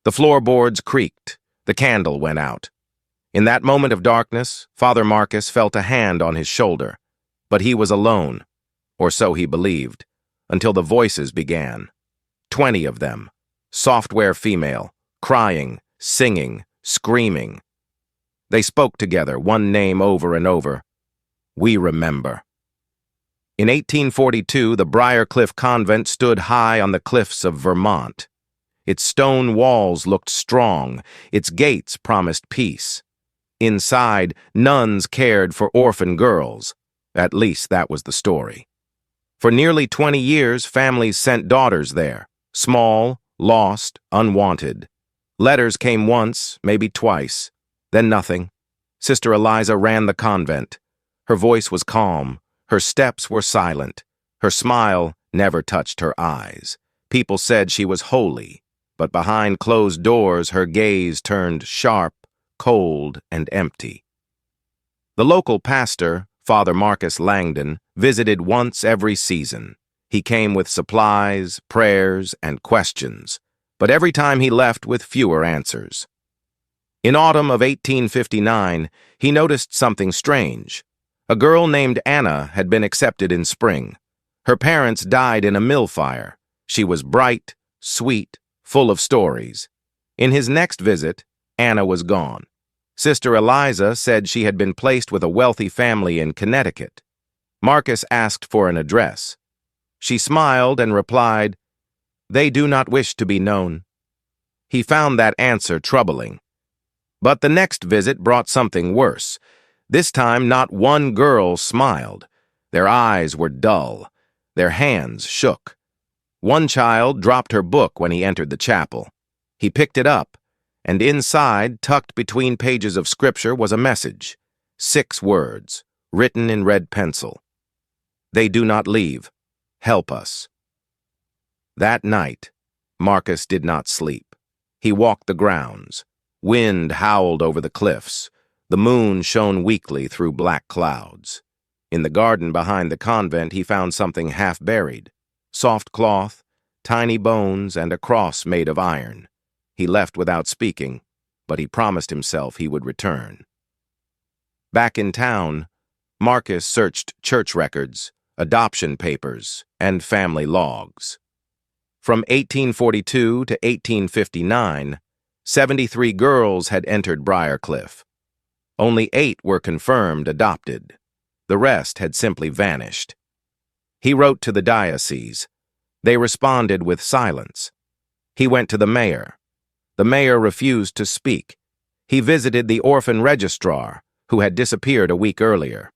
The floorboards creaked. The candle went out. In that moment of darkness, Father Marcus felt a hand on his shoulder. But he was alone, or so he believed, until the voices began. 20 of them, software female, crying, singing, screaming. They spoke together, one name over and over. We remember. In 1842, the Briarcliff Convent stood high on the cliffs of Vermont. Its stone walls looked strong, its gates promised peace. Inside, nuns cared for orphan girls. At least that was the story. For nearly 20 years, families sent daughters there, small, lost, unwanted. Letters came once, maybe twice, then nothing. Sister Eliza ran the convent. Her voice was calm, her steps were silent, her smile never touched her eyes. People said she was holy, but behind closed doors her gaze turned sharp, cold, and empty. The local pastor, Father Marcus Langdon, visited once every season. He came with supplies, prayers, and questions, but every time he left with fewer answers. In autumn of 1859, he noticed something strange. A girl named Anna had been accepted in spring. Her parents died in a mill fire. She was bright, sweet, full of stories. In his next visit, Anna was gone. Sister Eliza said she had been placed with a wealthy family in Connecticut. Marcus asked for an address. She smiled and replied, "They do not wish to be known." He found that answer troubling. But the next visit brought something worse. This time, not one girl smiled. Their eyes were dull. Their hands shook. One child dropped her book when he entered the chapel. He picked it up, and inside, tucked between pages of scripture, was a message. 6 words, written in red pencil. They do not leave. Help us. That night, Marcus did not sleep. He walked the grounds. Wind howled over the cliffs. The moon shone weakly through black clouds. In the garden behind the convent, he found something half-buried. Soft cloth, tiny bones, and a cross made of iron. He left without speaking, but he promised himself he would return. Back in town, Marcus searched church records, adoption papers, and family logs. From 1842 to 1859, 73 girls had entered Briarcliff. Only 8 were confirmed adopted. The rest had simply vanished. He wrote to the diocese. They responded with silence. He went to the mayor. The mayor refused to speak. He visited the orphan registrar, who had disappeared a week earlier.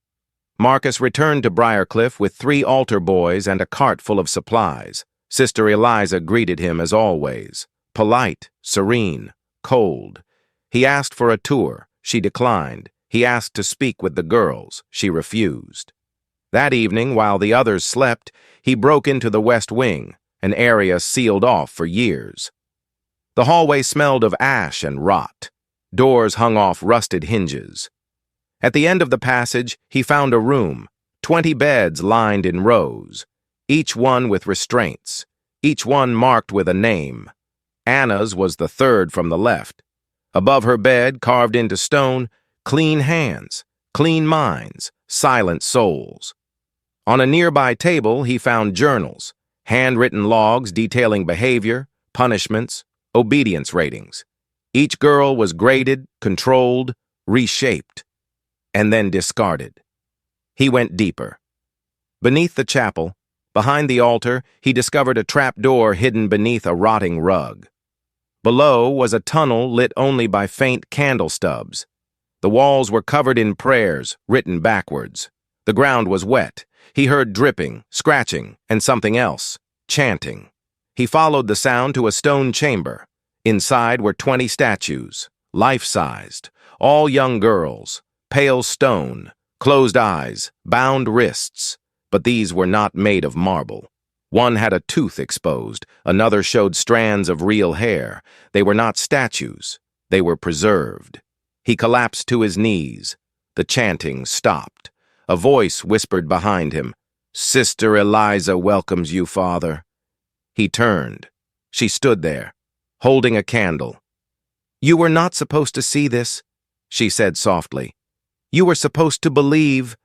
Marcus returned to Briarcliff with 3 altar boys and a cart full of supplies. Sister Eliza greeted him as always, polite, serene, cold. He asked for a tour. She declined. He asked to speak with the girls. She refused. That evening, while the others slept, he broke into the west wing, an area sealed off for years. The hallway smelled of ash and rot. Doors hung off rusted hinges. At the end of the passage, he found a room, 20 beds lined in rows, each one with restraints, each one marked with a name. Anna's was the 3rd from the left. Above her bed, carved into stone, clean hands, clean minds, silent souls. On a nearby table, he found journals, handwritten logs detailing behavior, punishments, obedience ratings. Each girl was graded, controlled, reshaped, and then discarded. He went deeper. Beneath the chapel, behind the altar, he discovered a trapdoor hidden beneath a rotting rug. Below was a tunnel lit only by faint candle stubs. The walls were covered in prayers, written backwards. The ground was wet. He heard dripping, scratching, and something else, chanting. He followed the sound to a stone chamber. Inside were 20 statues, life-sized, all young girls, pale stone, closed eyes, bound wrists, but these were not made of marble. One had a tooth exposed, another showed strands of real hair. They were not statues, they were preserved. He collapsed to his knees. The chanting stopped. A voice whispered behind him, "Sister Eliza welcomes you, Father." He turned. She stood there, holding a candle. "You were not supposed to see this," she said softly. "You were supposed to believe."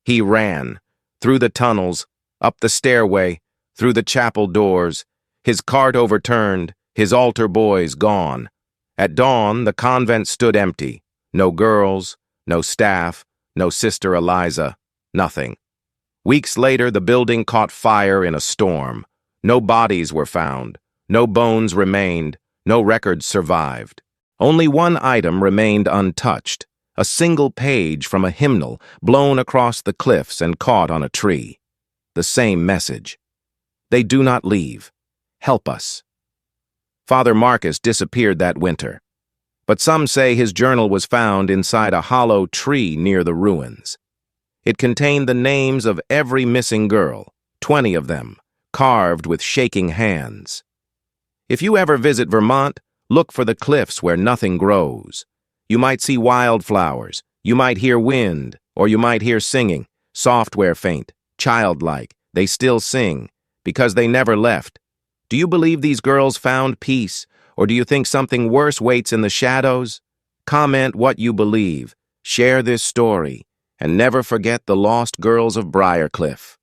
He ran, through the tunnels, up the stairway, through the chapel doors, his cart overturned, his altar boys gone. At dawn, the convent stood empty. No girls, no staff, no Sister Eliza, nothing. Weeks later, the building caught fire in a storm. No bodies were found, no bones remained, no records survived. Only one item remained untouched, a single page from a hymnal blown across the cliffs and caught on a tree. The same message. They do not leave. Help us. Father Marcus disappeared that winter, but some say his journal was found inside a hollow tree near the ruins. It contained the names of every missing girl, 20 of them, carved with shaking hands. If you ever visit Vermont, look for the cliffs where nothing grows. You might see wildflowers, you might hear wind, or you might hear singing, software faint, childlike. They still sing, because they never left. Do you believe these girls found peace, or do you think something worse waits in the shadows? Comment what you believe, share this story, and never forget the lost girls of Briarcliff.